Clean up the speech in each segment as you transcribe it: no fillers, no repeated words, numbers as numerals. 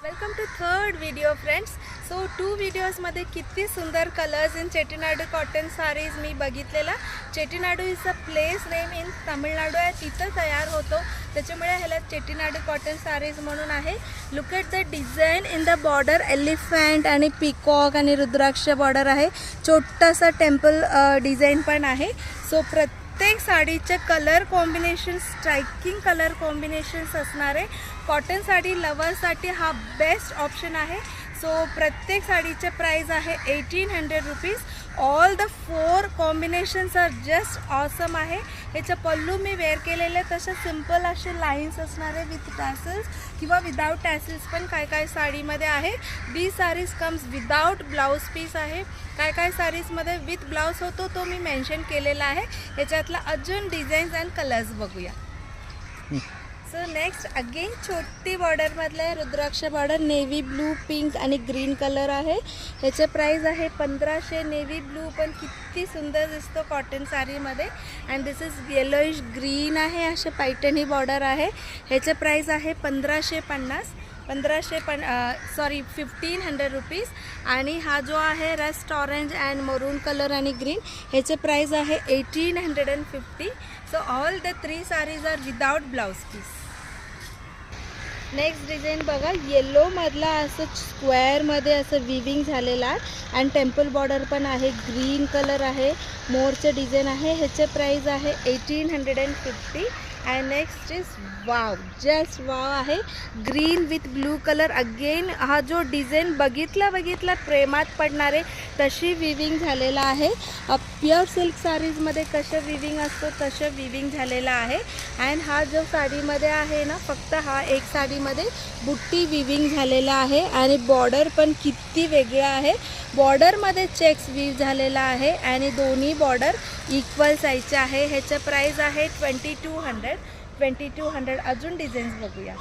Welcome to third video friends. So 2 व्हिडिओजमध्ये किती सुंदर colours in Chettinadu cotton saris मी बघितलेला. Chettinadu is a place name in Tamil Nadu आहे, तिथं तयार होतो, त्याच्यामुळे ह्याला चेट्टीनाडू कॉटन साडीज म्हणून आहे. Look at the design in the border, elephant आणि पिकॉक आणि रुद्राक्ष बॉर्डर आहे. छोटासा टेम्पल डिझाईन पण आहे. सो प्रत्येक साडीचे colour combination striking colour combinations असणारे कॉटन साडी लवर्ससाठी हा बेस्ट ऑप्शन आहे. सो प्रत्येक साडीचे प्राइस आहे 1800 rupees. All the 4 combinations are just awesome आहे. ह्याचं पल्लू मी वेअर केलेले तसे सिम्पल असे लाईन्स असणारे विथ टॅसल्स किंवा विदाउट टॅसल्स पण काय साडीमध्ये आहे. The saris comes without blouse piece आहे. काय साडीजमध्ये विथ ब्लाऊज होतो तो मी मेन्शन केलेला आहे. ह्याच्यातला अजून डिझाईन्स अँड कलर्स बघूया. सो नेक्स्ट अगेन छोटी बॉर्डरमधलं आहे, रुद्राक्ष बॉर्डर, नेव्ही ब्लू, पिंक आणि ग्रीन कलर आहे. ह्याचे प्राईस आहे 1500. नेव्ही ब्लू पण किती सुंदर दिसतो कॉटन साडीमध्ये. And this is yellowish green आहे, असे पैठणी बॉर्डर आहे. ह्याचे प्राईस आहे 1550. 1500 रुपीज. आणि हा जो आहे rust orange and maroon colour आणि ग्रीन, ह्याचे प्राईस आहे 1850. So all the 3 saris are without blouse piece. Next design बघा, येल्लोमधला असं स्क्वेअरमध्ये असं विविंग झालेला आहे अँड टेम्पल बॉर्डर पण आहे. ग्रीन कलर आहे, मोरचं डिझाईन आहे. ह्याचे प्राईस आहे 1850. And next is wow, just wow आहे, green with blue colour. Again हा जो डिझाईन बघितला प्रेमात पडणारे तशी विविंग झालेला आहे. प्युअर सिल्क साडीजमध्ये कसं विविंग असतो तसं विविंग झालेला आहे. अँड हा जो साडीमध्ये आहे ना, फक्त हा एक साडीमध्ये बुट्टी विविंग झालेला आहे आणि बॉर्डर पण किती वेगळा आहे. बॉर्डरमध्ये चेक्स वीव झालेला आहे आणि दोन्ही बॉर्डर इक्वल साईजचे आहे. ह्याचं प्राईस आहे 2200. अजून डिझाईन्स बघूया.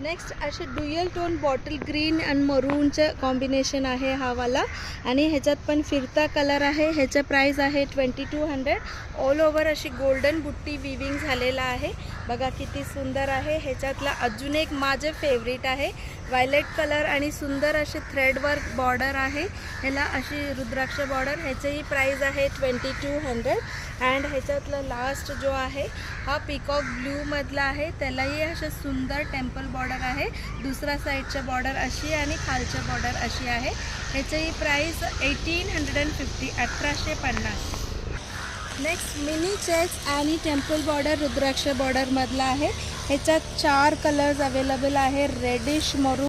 नेक्स्ट असे ड्युअल टोन बॉटल ग्रीन आणि मरूनचं कॉम्बिनेशन आहे हा वाला आणि ह्याच्यात पण फिरता कलर आहे. ह्याचं प्राईस आहे 2200. ऑल ओव्हर अशी गोल्डन बुट्टी विविंग झालेला आहे. बघा किती सुंदर आहे. ह्याच्यातला अजून एक माझे फेवरेट आहे, व्हायलेट कलर आणि सुंदर असे थ्रेडवर्क बॉर्डर आहे. ह्याला अशी रुद्राक्ष बॉर्डर. ह्याचंही प्राईस आहे 2200. अँड ह्याच्यातलं लास्ट जो आहे हा पिकॉक ब्ल्यूमधला आहे, त्यालाही असे सुंदर टेम्पल बॉर्डर आहे. दुसरा साईडच्या बॉर्डर अशी आणि खालच्या बॉर्डर अशी आहे. ह्याचंही प्राईस 1850. 1850. नेक्स्ट मिनी चेक्स आणि टेम्पल बॉर्डर रुद्राक्ष बॉर्डरमधला आहे. ह्याच्यात 4 कलर्स अवेलेबल आहे, रेडिश, मरून